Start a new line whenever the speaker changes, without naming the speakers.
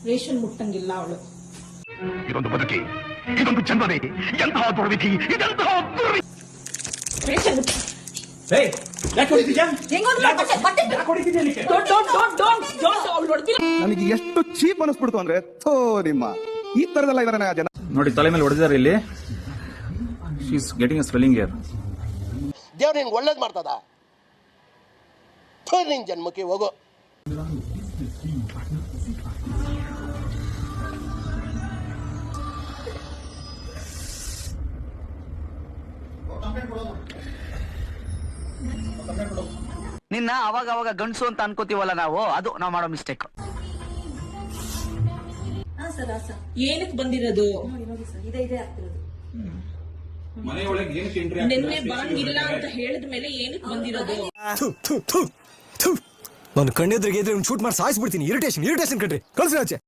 Ration ಮುಟ್ಟಂಗಿಲ್ಲ ಅವಳು.
ಇದೊಂದು ಬದುಕಿ, ಇದೊಂದು ಜನ್ಮವೇ, ಎಂತಹ ದುರ್ವಿಧಿ, ಇದೆಂತಹ ದುರ್ವಿಧಿ.
ರೇಷನ್ ಮುಟ್ಟ
ನನಗೆ ಎಷ್ಟು ಚೀಪ್ ಅನಿಸ್ಬಿಡ್ತು ಅಂದ್ರೆ ಥೋ ನಿಮ್ಮ ಈ ತರದೆಲ್ಲ ಇದಾರೆ ಜನ.
ನೋಡಿ ತಲೆ ಮೇಲೆ ಹೊಡೆದಿದ್ದಾರೆ ಇಲ್ಲಿ. She is getting A swelling here.
ದೇವ್ರು ನಿನ್ಗೆ ಒಳ್ಳೇದು ಮಾಡ್ತದ, ನಿನ್ ಜನ್ಮಕ್ಕೆ ಹೋಗೋ.
ನಿನ್ನ ಅವಾಗ ಅವಾಗ ಗಂಡಸು ಅಂತ ಅನ್ಕೋತೀವಲ್ಲ ನಾವು, ಅದು ನಾವು ಮಾಡೋ ಮಿಸ್ಟೇಕ್.
ಏನಕ್ಕೆ ಬಂದಿರೋದು? ನಿನ್ನೆ ಬಂದಿಲ್ಲ ಅಂತ ಹೇಳಿದ ಮೇಲೆ ಏನಕ್ಕೆ ಬಂದಿರೋದು?
ನಾನು ಕಣ್ಣೆದ್ರಿಗೆ ಶೂಟ್ ಮಾಡಿ ಸಾಯಿಸ್ಬಿಡ್ತೀನಿ. ಇರಿಟೇಷನ್ ಕಣ್ರಿ, ಕಳ್ಸಿ ಆಚೆ.